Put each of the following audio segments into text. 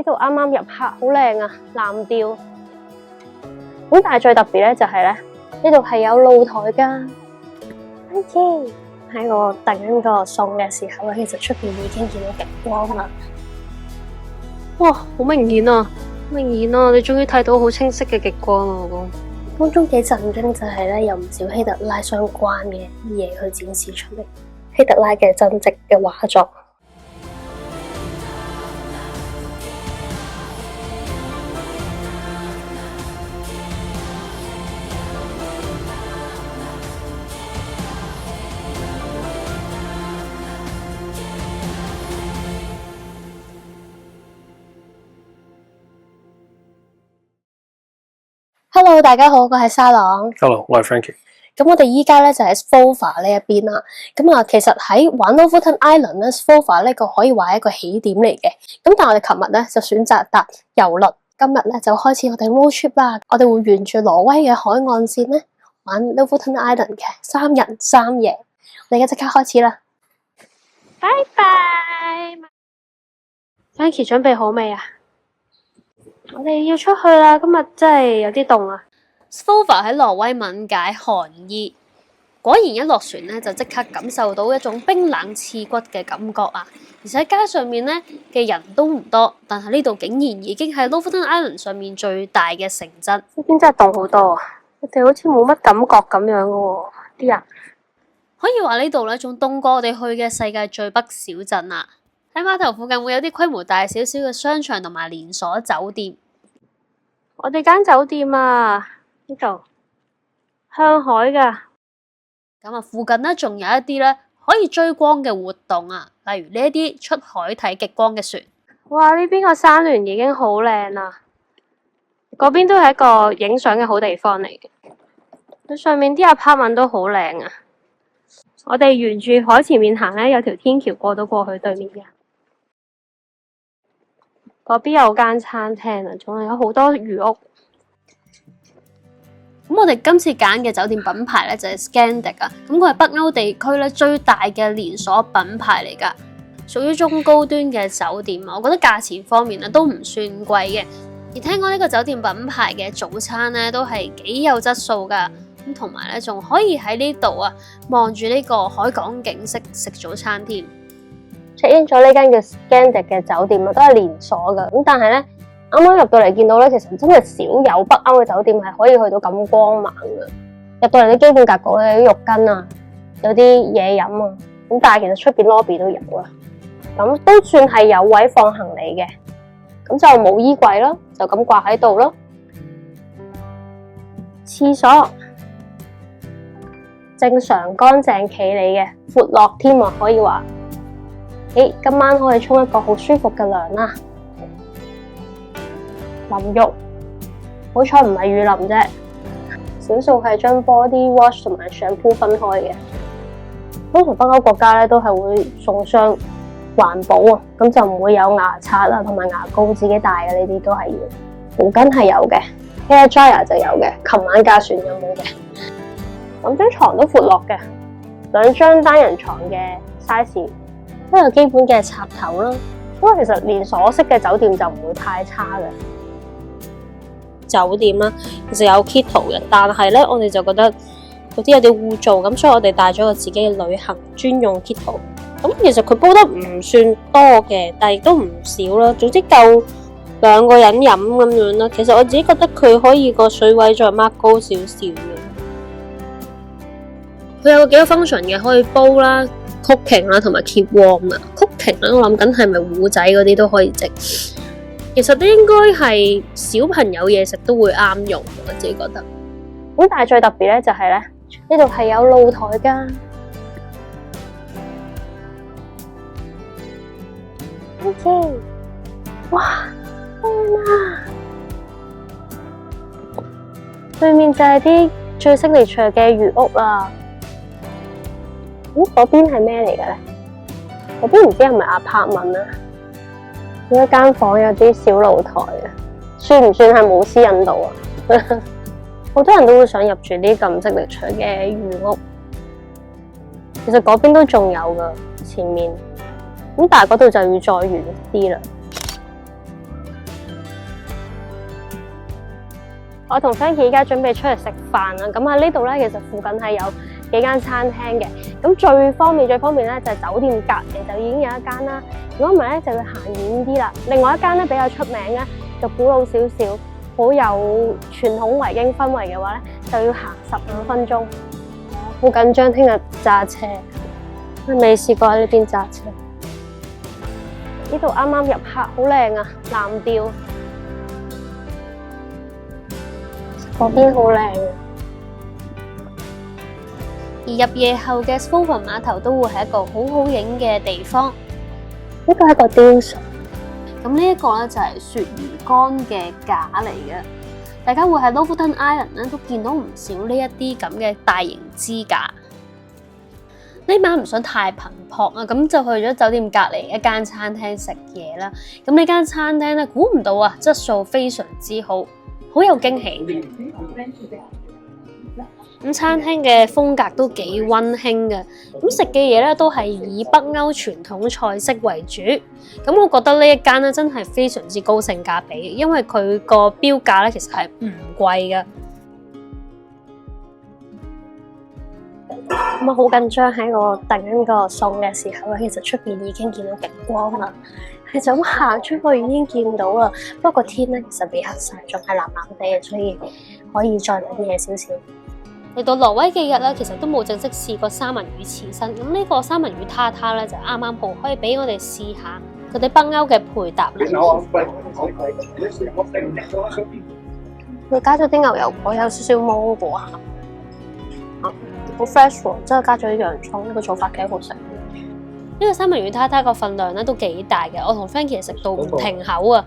呢度啱啱入黑，好靚啊，藍調。咁但係最特別咧就係咧，呢度係有露台噶。喺我訂緊個餸嘅時候咧，其實出邊已經見到極光啦。哇，好明顯啊，明顯啊！你終於睇到好清晰嘅極光啦，老公。當中幾震驚就係咧，有唔少希特拉相關嘅嘢去展示出嚟，希特拉嘅真跡嘅畫作。Hello， 大家好，我係沙朗。Hello， 我係 Frankie。咁我哋依家咧就喺 Svolvær 呢一邊啦。咁啊，其實喺玩 Lofoten Island 咧 ，Svolvær 呢個可以話係一個起點嚟嘅。咁但係我哋琴日咧就選擇搭遊輪，今日咧就開始我哋 road trip 啦。我哋會沿住挪威嘅海岸線咧玩 Lofoten Island 嘅3日3夜。我哋而家即刻開始啦！拜拜。Frankie 準備好未啊？我哋要出去啦，今日真係有啲凍啊。Svolvær 喺挪威文解寒意，果然一落船咧就即刻感受到一種冰冷刺骨嘅感覺啊！而且街上面咧嘅人都唔多，但係呢度竟然已經係 Lofoten Island 上面最大嘅城鎮。呢邊真係凍好多啊！我哋好似冇乜感覺咁樣嘅喎，啲人可以話呢度咧仲凍過我哋去嘅世界最北小鎮啊！喺碼頭附近會有啲規模大少少嘅商場同埋連鎖酒店。我哋間酒店啊，呢度向海噶。咁啊，附近咧仲有一啲咧可以追光嘅活動啊，例如呢一啲出海睇極光嘅船。哇！呢邊個山巒已經好靚啦，嗰邊都係一個影相嘅好地方嚟嘅。佢上面啲apartment都好靚啊。我哋沿住海前面行咧，有條天橋過到過去對面嘅。嗰邊有間餐廳啊，仲有好多魚屋。咁我哋今次揀嘅酒店品牌咧就係 Scandic 啊，咁佢係北歐地區咧最大嘅連鎖品牌嚟噶，屬於中高端嘅酒店啊。我覺得價錢方面咧都唔算貴嘅，而聽講呢個酒店品牌嘅早餐咧都係幾有質素噶，咁同埋咧仲可以喺呢度啊望住呢個海港景色食早餐添。check in 咗呢間叫 Scandic 嘅酒店啊，都係連鎖噶。咁但係咧，啱啱入到嚟見到咧，其實真係少有北歐嘅酒店係可以去到咁光猛嘅。入到嚟啲基本格局咧，有啲浴巾啊，有啲嘢飲啊。咁但係其實出邊 lobby 都有啦。咁都算係有位放行李嘅。咁就冇衣櫃咯，就咁掛喺度咯。廁所正常乾淨企理嘅，闊落添啊，可以話。今晚可以沖一個好舒服嘅涼啦。淋浴，好彩唔係雨淋啫，少數係將 body wash 同埋 shampoo 分開嘅。通常北歐國家咧都係會崇尚環保啊，咁就唔會有牙刷啊同埋牙膏自己帶嘅，呢啲都係要。毛巾係有嘅 ，hair dryer 就有嘅，琴晚架船有冇嘅？咁張床都闊落嘅，2張單人床嘅 size。都有基本嘅插頭啦，不過其實連鎖式嘅酒店就唔會太差嘅。酒店啦，其實有 Kittle 嘅，但係咧我哋就覺得嗰啲有啲污糟，咁所以我哋帶咗個自己嘅旅行專用 Kittle。咁其實佢煲得唔算多嘅，但係亦都唔少啦。總之夠2個人飲咁樣啦。其實我自己覺得佢可以個水位再 mark 高少少嘅。佢有幾個 function 嘅，可以煲啦。cooking 啦，同埋 keep warm 啊。cooking 咧，我諗緊係咪糊仔嗰啲都可以整。其實都應該係小朋友嘢食都會啱用，我自己覺得。咁但係最特別咧就係咧，呢度係有露台噶。OK， 哇，靚啊！對面就係啲最signature嘅魚屋啦。嗰邊係咩嚟嘅咧？嗰邊唔知係咪apartment啊？呢一間房有啲小露台啊，算唔算係冇私隱度啊？好多人都會想入住啲咁signature嘅魚屋。其實嗰邊都仲有噶，前面咁，但係嗰度就要再遠啲啦。我同 Frankie 而家準備出嚟食飯啦。咁喺呢度咧，其實附近係有幾間餐廳嘅。咁最方便咧就係酒店隔離就已經有一間啦。如果唔係咧，就要行遠啲啦。另外一間咧比較出名咧，就古老少少，好有傳統維京氛圍嘅話咧，就要行15分鐘。好緊張，聽日揸車，未試過喺呢邊揸車。呢度啱啱入黑，好靚啊，藍調。嗰邊好靚。而入夜後嘅 Spolpen 碼頭都會係一個好好影嘅地方。呢個係一個雕塑。咁呢一個咧就係鱈魚乾嘅架嚟嘅。大家會喺 Lofoten Island 咧都見到唔少呢一啲咁嘅大型支架。呢晚唔想太頻撲啊，咁就去咗酒店隔離一間餐廳食嘢啦。咁呢間餐廳咧，估唔到啊，質素非常之好，好有驚喜。咁餐廳嘅風格都幾溫馨嘅，咁食嘅嘢咧都係以北歐傳統菜式為主。咁我覺得呢一間咧真係非常之高性價比，因為佢個標價咧其實係唔貴嘅。咁啊好緊張喺我訂緊個餸嘅時候咧，其實出邊已經見到極光啦，係就咁行出去已經見到啦。不過天咧其實未黑晒，仲係藍藍地嘅，所以可以再等夜少少。嚟到挪威嘅日咧，其實都冇正式試過三文魚刺身。咁呢個三文魚塔塔咧就啱啱好，可以俾我哋試下佢哋北歐嘅配搭。佢加咗啲牛油果，有少少芒果啊，好 fresh 喎！之後加咗啲洋葱，呢個做法幾好食。呢個三文魚塔塔個份量咧都幾大嘅，我同 Frankie 食到唔停口啊！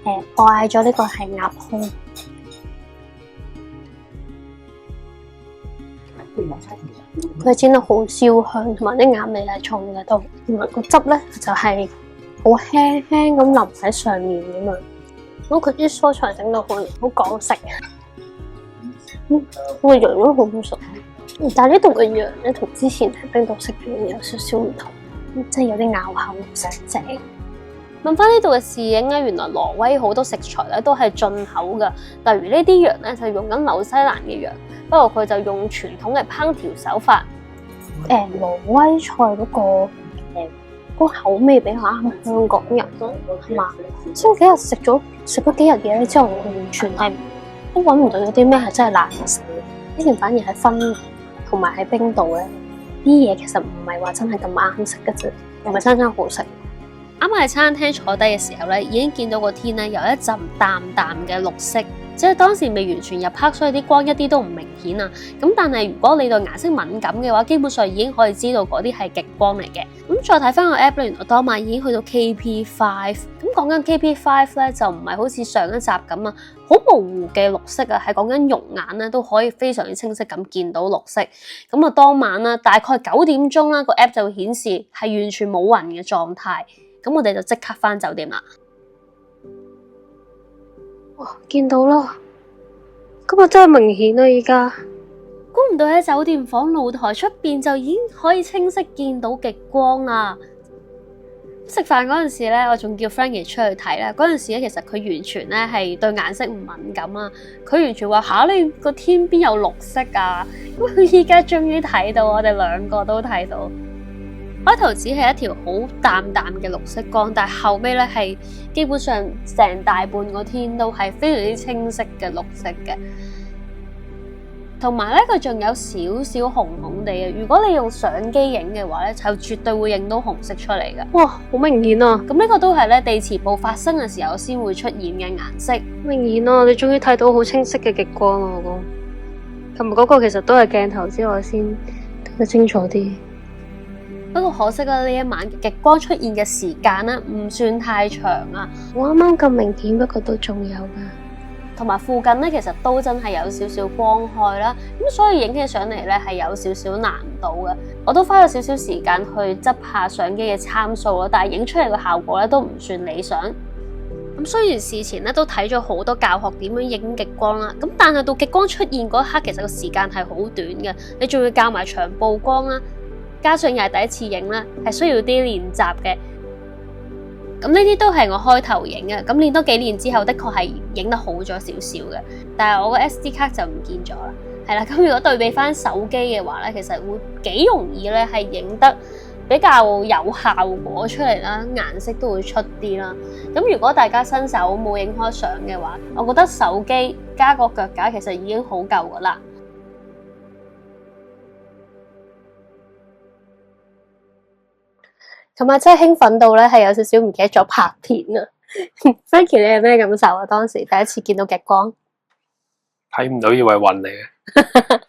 我嗌咗呢個係鴨胸。佢煎得好燒香，同埋啲鴨味係重嘅都，同埋個汁咧就係好輕輕咁淋喺上面咁嘛。咁佢啲蔬菜整到好港式，個羊都好好食。但係呢度嘅羊咧同之前喺冰島食嘅有少少唔同，即係有啲咬口實淨。問翻呢度嘅侍應咧，原來挪威好多食材咧都係進口嘅，例如呢啲羊咧就用緊紐西蘭嘅羊，不過佢就用傳統嘅烹調手法。挪威菜嗰個口味比較啱香港人咯，係嘛？所以幾日食咗幾日嘢之後，完全係都揾唔到有啲咩係真係難食。呢件反而喺芬蘭同埋喺冰島咧，啲嘢其實唔係話真係咁啱食嘅啫，唔係真好食。啱喺餐廳坐低嘅時候咧，已經見到個天咧有一陣淡淡嘅綠色，即係當時未完全入黑，所以啲光一啲都唔明顯啊。咁但係如果你對顏色敏感嘅話，基本上已經可以知道嗰啲係極光嚟嘅。咁再睇翻個 app 咧，原來當晚已經去到 KP5。咁講緊 KP5 咧，就唔係好似上一集咁啊，好模糊嘅綠色啊，係講緊肉眼咧都可以非常之清晰咁見到綠色。咁啊，當晚啦，大概9點鐘啦，個 app 就會顯示係完全冇雲嘅狀態。咁我哋就即刻返酒店啦。哇，見到啦！今日真係明顯啦，而家估唔到喺酒店房露台出邊就已經可以清晰見到極光啦。食飯嗰陣時咧，我仲叫 Frankie 出去睇啦。嗰陣時咧，其實佢完全咧係對顏色唔敏感啊。佢完全話吓，你個天邊有綠色啊！咁佢依家終於睇到，我哋兩個都睇到。開頭只係一條好淡淡嘅綠色光，但係後尾咧係基本上成大半個天都係非常之清晰嘅綠色嘅，同埋咧佢仲有少少紅紅地嘅。如果你用相機影嘅話咧，就絕對會影到紅色出嚟嘅。哇，好明顯啊！咁呢個都係咧地磁暴發生嘅時候先會出現嘅顏色。明顯啊！你終於睇到好清晰嘅極光啊！我講，同埋嗰個其實都係鏡頭之外先睇得清楚啲。不過可惜啦，呢一晚極光出現嘅時間咧唔算太長啊。我啱啱咁明顯，不過都仲有噶。同埋附近咧，其實都真係有少少光害啦，咁所以影起上嚟咧係有少少難度嘅。我都花咗少少時間去執下相機嘅參數啦，但係影出嚟嘅效果咧都唔算理想。咁雖然事前咧都睇咗好多教學點樣影極光啦，咁但係到極光出現嗰一刻，其實個時間係好短嘅，你仲要校埋長曝光啦。加上又係第一次影啦，係需要啲練習嘅。咁呢啲都係我開頭影嘅，咁練多幾年之後，的確係影得好咗少少嘅。但係我個 SD 卡就唔見咗啦，係啦。咁如果對比翻手機嘅話咧，其實會幾容易咧係影得比較有效果出嚟啦，顏色都會出啲啦。咁如果大家新手冇影開相嘅話，我覺得手機加個腳架其實已經好夠噶啦。琴日真係興奮到咧，係有少少唔記得咗拍片啊！Frankie， 你有咩感受啊？當時第一次見到極光，睇唔到以為暈嚟嘅。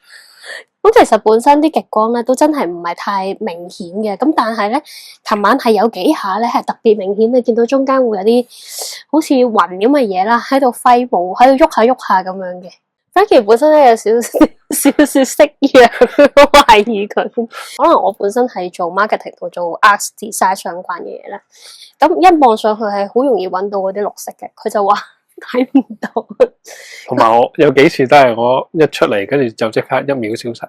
咁其實本身啲極光咧都真係唔係太明顯嘅，咁但係咧，琴晚係有幾下咧係特別明顯，你見到中間會有啲好似雲咁嘅嘢啦，喺度揮舞，喺度喐下喐下咁樣嘅。Frankie 本身咧有少少識樣，我懷疑佢。可能我本身係做 marketing 同做 art design 相關嘅嘢啦，咁一望上去係好容易揾到嗰啲綠色嘅，佢就話睇唔到。同埋我有幾次都係我一出嚟，跟住就即刻一秒消失。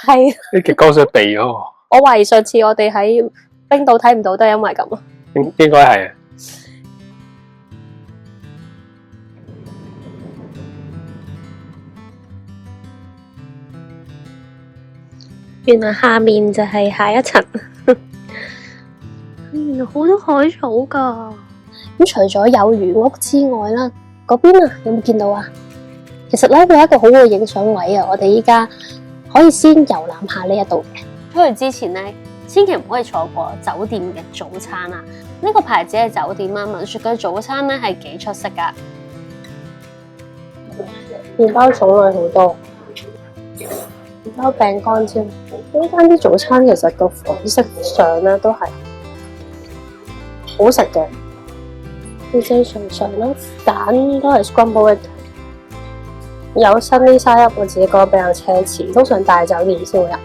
係啲極光想避咗我。我懷疑上次我哋喺冰島睇唔到都係因為咁啊。應該係啊。原來下面就係下一層，原來好多海草噶。咁除咗有魚屋之外啦，嗰邊啊有冇見到啊？其實咧會有一個好好嘅影相位啊！我哋依家可以先遊覽下呢一度嘅。出去之前咧，千祈唔可以錯過酒店嘅早餐啊！呢個牌子嘅酒店啊，文雪嘅早餐咧係幾出色噶，麵包種類好多。麵包餅乾添，呢間啲早餐其實個款式上咧都係好食嘅，正正常常啦，蛋都係 scrambled egg， 有 sunny side up， 我自己覺得比較奢侈，通常大酒店先會有。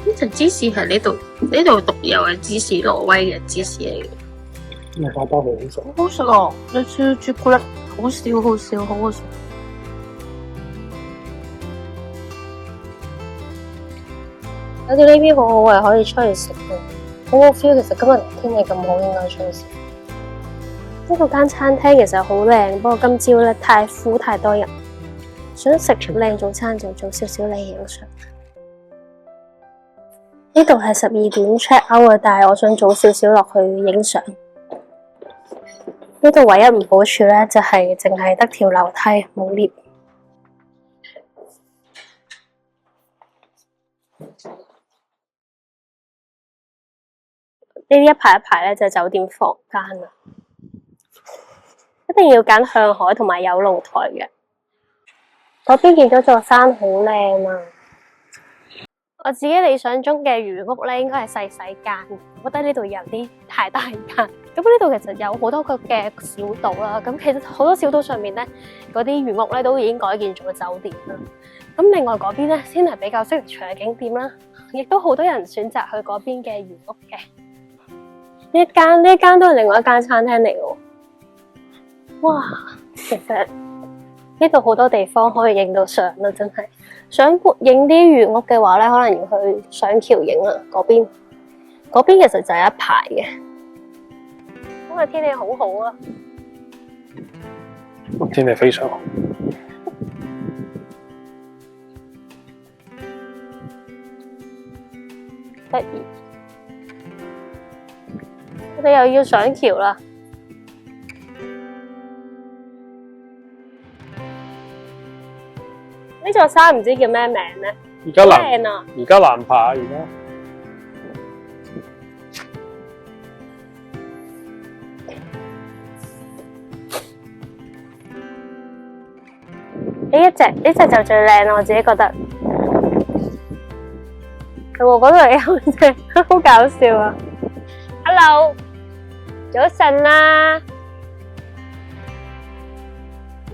呢層芝士係呢度獨有嘅芝士，挪威嘅芝士嚟嘅。因為包包好好食，好食啊！你似朱古力，好少好少，好好食。我哋呢邊好好嘅，可以出去食嘅，好好 feel。其實今日天氣咁好，應該出去食。呢個間餐廳其實好靚，不過今朝咧太苦太多人，想食靚早餐就做少少嚟影相。呢度係12點 check out 嘅，但係我想早少少落去影相。呢度唯一唔好處咧就係淨係得條樓梯，冇 lift。呢啲一排一排咧就係酒店房間啦，一定要揀向海同埋有露台嘅。嗰邊見到座山好靚啊！我自己理想中嘅魚屋咧，應該係細細間，我覺得呢度有啲太大間。咁呢度其實有好多個嘅小島啦，咁其實好多小島上面咧，嗰啲魚屋咧都已經改建做酒店啦。咁另外嗰邊咧，先係比較適合嘅景點啦，亦都好多人選擇去嗰邊嘅魚屋嘅。呢一間都係另外一間餐廳嚟嘅。哇，其實呢度好多地方可以影到相啦，真係。想影啲魚屋嘅話咧，可能要去上橋影啦。嗰邊其實就係一排嘅。今日天氣好好啊，天氣非常好。得意。我哋又要上橋啦。呢座山唔知叫咩名咧？而家難爬，而家。呢隻就最靚啦，我自己覺得。係喎，嗰度有隻，好搞笑啊 ！Hello， 早晨啦！呢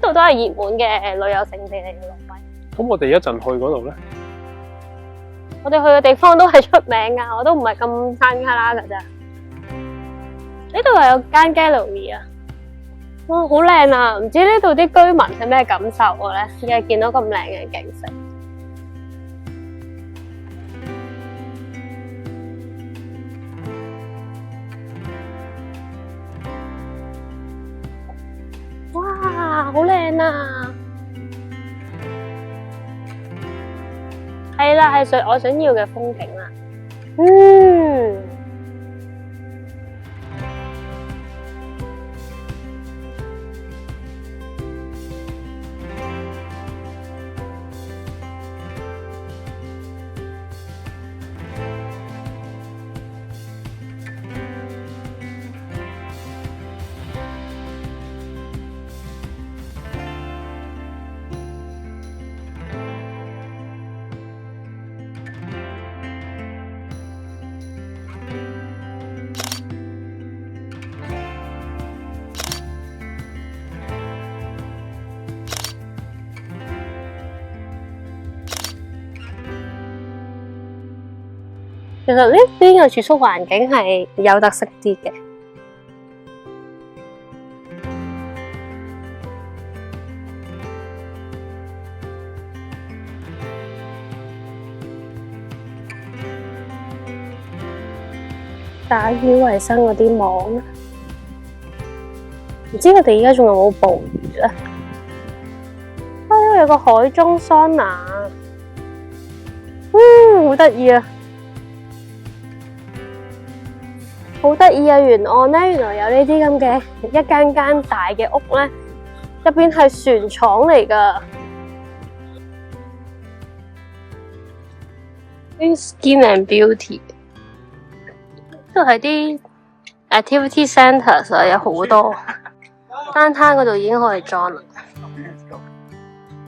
度都係熱門嘅旅遊勝地嚟嘅，挪威。咁我哋一陣去嗰度咧？我哋去嘅地方都係出名噶，我都唔係咁山卡拉噶咋。呢度係有間 gallery 啊，哇，好靚啊！唔知呢度啲居民係咩感受咧？而家見到咁靚嘅景色。哇，好靚啊！係啦，係我想要嘅風景啦。其實呢邊嘅住宿環境係有特色啲嘅。打魚衛生嗰啲網咧，唔知佢哋而家仲有冇捕魚咧？啊，呢度有個海中桑拿，好得意啊！好得意啊！沿岸咧，原來有呢啲咁嘅一間間大嘅屋咧，入邊係船廠嚟噶。啲 Skin and Beauty 都係啲 activity centres 啊，有好多。單攤嗰度已經可以裝啦。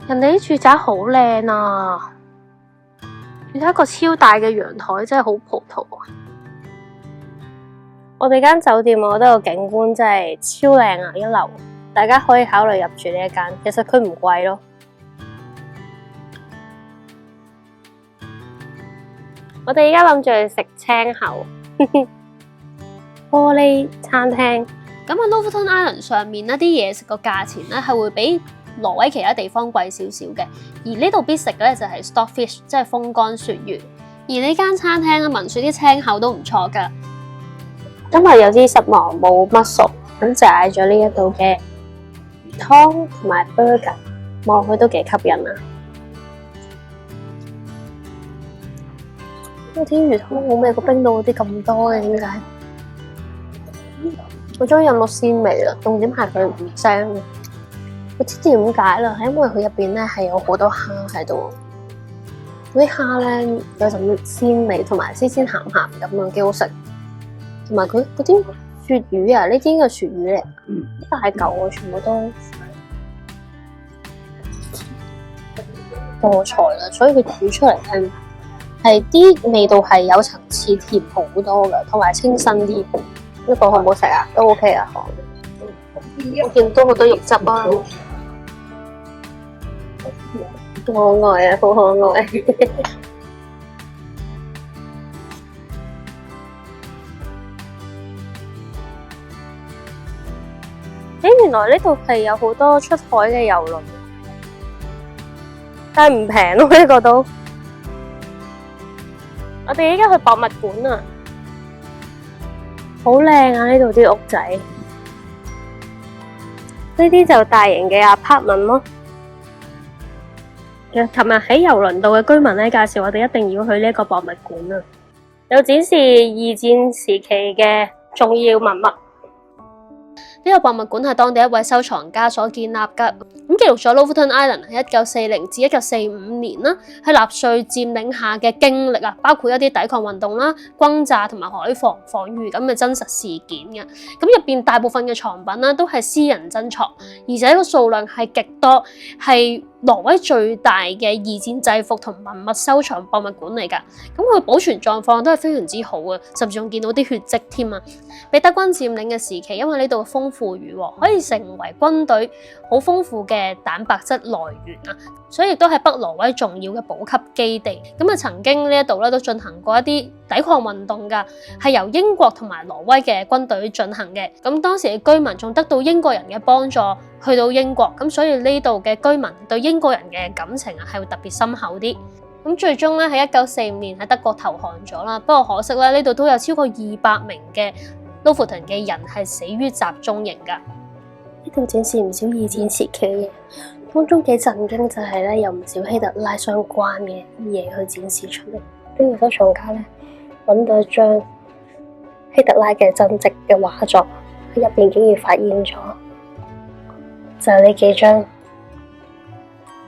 人哋啲住宅好靚啊！你睇一個超大嘅陽台，真係好葡萄啊！我哋間酒店我覺得個景觀真係超靚啊，一流，大家可以考慮入住呢一間。其實佢唔貴咯。我哋而家諗住去食青口玻璃餐廳。咁喺 Lofoten Island 上面呢啲嘢食個價錢咧係會比挪威其他地方貴少少嘅。而呢度必食嘅咧就係 stockfish， 即係風乾鱈魚。而呢間餐廳咧聞說啲青口都唔錯噶。今日有啲失望，冇乜熟，咁就嗌咗呢一度嘅魚湯同埋 burger， 望佢都幾吸引啊！呢啲魚湯冇咩個冰島嗰啲咁多嘅，點解？我中意飲到鮮味啦，重點係佢唔腥嘅。我知點解啦，係因為佢入邊咧係有好多蝦喺度，嗰啲蝦咧有陣鮮味，同埋鮮鹹鹹咁啊，幾好食。同埋佢嗰啲鱈魚啊，呢啲應該係鱈魚嚟，大嚿啊，全部都多菜啦，所以佢煮出嚟係啲味道係有層次，甜好多噶，同埋清新啲。呢個好唔好食啊？都 OK 啊，我見到好多肉汁啊，好可愛啊，好可愛。原來呢度係有好多出海嘅郵輪，但係唔平咯，呢個都。我哋依家去博物館啊，好靚啊！呢度啲屋仔，呢啲就大型嘅 apartment 咯。琴日喺郵輪度嘅居民咧介紹我哋一定要去呢一個博物館啊，有展示二戰時期嘅重要文物。呢個博物館係當地一位收藏家所建立㗎，咁記錄咗 Lofoten Island 喺1940至1945年啦，喺納粹佔領下嘅經歷啊，包括一啲抵抗運動啦、轟炸同埋海防防禦咁嘅真實事件嘅。咁入邊大部分嘅藏品啦都係私人珍藏，而且個數量係極多，係挪威最大嘅二戰制服同文物收藏博物館嚟㗎。咁佢保存狀況都係非常之好啊，甚至仲見到啲血跡添啊！被德軍佔領嘅時期，因為呢度豐富漁獲，可以成為軍隊好豐富嘅蛋白質來源啊，所以亦都係北挪威重要嘅補給基地。咁啊，曾經呢一度咧都進行過一啲抵抗運動㗎，係由英國同埋挪威嘅軍隊進行嘅。咁當時嘅居民仲得到英國人嘅幫助去到英國，咁所以呢度嘅居民對英國人嘅感情啊係會特別深厚啲。咁最終咧喺1945年喺德國投降咗啦，不過可惜咧呢度都有超過200名嘅Lofoten嘅人係死於集中營㗎。度展示唔少二戰時期嘅嘢，當中幾震驚就係咧有唔少希特拉相關嘅嘢去展示出嚟。呢個收藏家咧揾到一張希特拉嘅真跡嘅畫作，佢入邊竟然發現咗就係呢幾張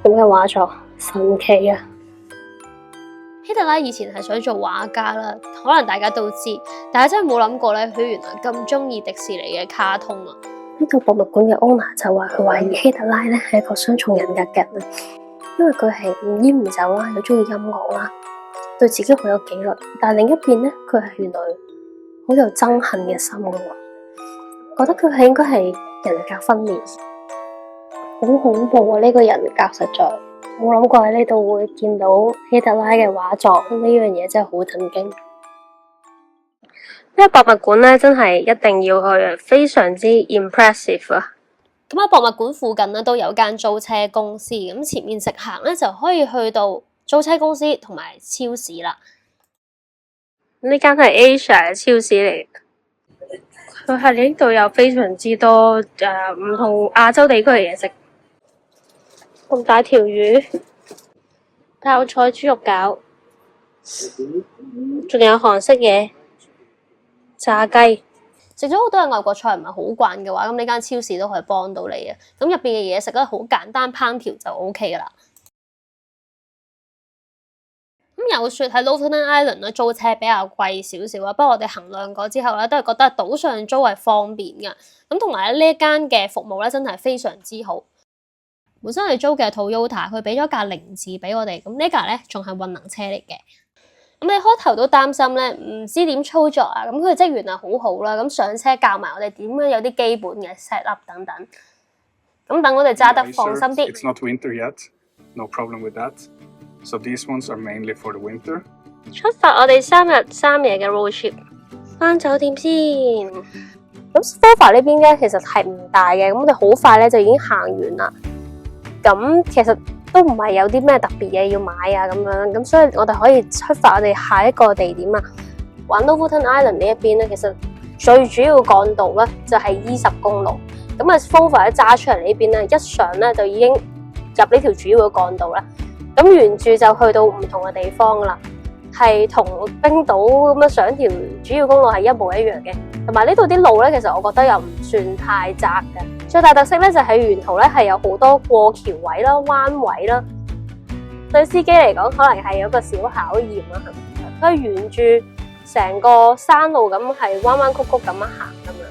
咁嘅畫作，神奇啊！希特拉以前係想做畫家啦，可能大家都知，但係真係冇諗過咧，佢原來咁中意迪士尼嘅卡通啊！呢個博物館嘅 owner 就話佢懷疑希特拉咧係一個雙重人格嘅人啊，因為佢係唔煙唔酒啦，又中意音樂啦，對自己好有紀律，但係另一邊咧，佢係原來好有憎恨嘅心嘅喎，覺得佢係應該係人格分裂，好恐怖啊！呢個人格實在。冇諗過喺呢度會見到希特拉嘅畫作，呢樣嘢真係好震驚。呢個博物館咧真係一定要去啊，非常之 impressive 啊！咁喺博物館附近咧都有間租車公司，咁前面直行咧就可以去到租車公司同埋超市啦。呢間係 Asia 嘅超市嚟，佢係呢度有非常之多唔同亞洲地區嘅嘢食。咁大條魚，泡菜豬肉餃，仲有韓式嘢，炸雞。食咗好多嘅外國菜唔係好慣嘅話，咁呢間超市都可以幫到你啊！咁入邊嘅嘢食咧好簡單，烹調就 OK 噶啦。咁有說喺 Lofoten Island 咧租車比較貴少少啊，不過我哋衡量過之後咧，都係覺得島上租係方便嘅。咁同埋呢一間嘅服務咧，真係非常之好。本身係租嘅 Toyota， 佢俾咗架凌志俾我哋，咁呢架咧仲係混能車嚟嘅。咁你開頭都擔心咧，唔知點操作啊，咁佢嘅職員啊好好啦，咁上車教埋我哋點樣有啲基本嘅 set up 等等，咁等我哋揸得放心啲。It's not winter yet, no problem with that. So these ones are mainly for the winter. 出發我哋3日3夜嘅 road trip， 返酒店先。咁 Fofa 呢邊咧其實係唔大嘅，咁我哋好快咧就已經行完啦。咁其實都唔係有啲咩特別嘢要買啊咁樣，咁所以我哋可以出發我哋下一個地點啊。玩 Lofoten Island 呢一邊咧，其實最主要幹道咧就係20公路。咁啊 Fofa 揸出嚟呢邊咧，一上咧就已經入呢條主要嘅幹道啦。咁沿住就去到唔同嘅地方啦，係同冰島咁樣上條主要公路係一模一樣嘅。同埋呢度啲路咧，其實我覺得又唔算太窄嘅。最大特色咧就係沿途咧係有好多過橋位啦、彎位啦，對司機嚟講可能係有個小考驗啦。佢沿住成個山路咁係彎彎曲曲咁樣行咁樣。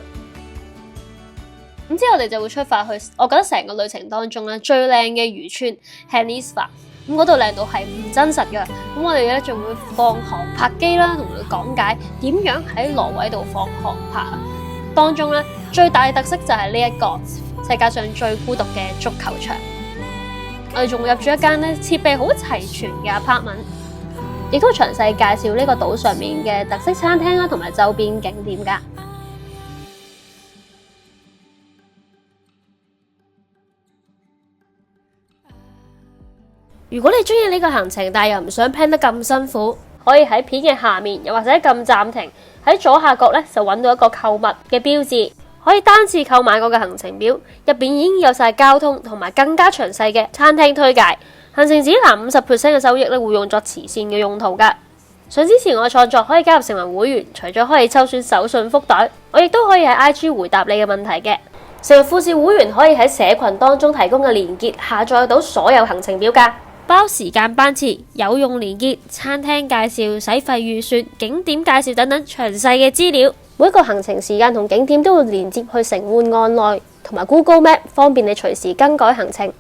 咁之後我哋就會出發去，我覺得成個旅程當中咧最靚嘅漁村 Hanisva， 咁嗰度靚到係唔真實㗎。咁我哋咧仲會放航拍機啦，同佢講解點樣喺挪威度放航拍。當中咧最大嘅特色就係呢一個世界上最孤獨嘅足球場。我哋仲會入住一間咧設備好齊全嘅 apartment， 亦都詳細介紹呢個島上面嘅特色餐廳啦，同埋周邊景點噶。如果你中意呢個行程，但係又唔想 plan 得咁辛苦，可以喺片嘅下面，又或者撳暫停，喺左下角咧就揾到一個購物嘅標誌，可以單次購買我嘅行程表，入邊已經有晒交通同埋更加詳細嘅餐廳推介。行程指南50% 嘅收益咧會用作慈善嘅用途噶。想支持我嘅創作，可以加入成為會員，除咗可以抽選手信福袋，我亦都可以喺 IG 回答你嘅問題嘅。成為富士會員可以喺社群當中提供嘅連結下載到所有行程表噶。包時間班次、有用連結、餐廳介紹、使費預算、景點介紹等等詳細嘅資料。每一個行程時間同景點都會連接去城滙案內同埋 Google Map， 方便你隨時更改行程。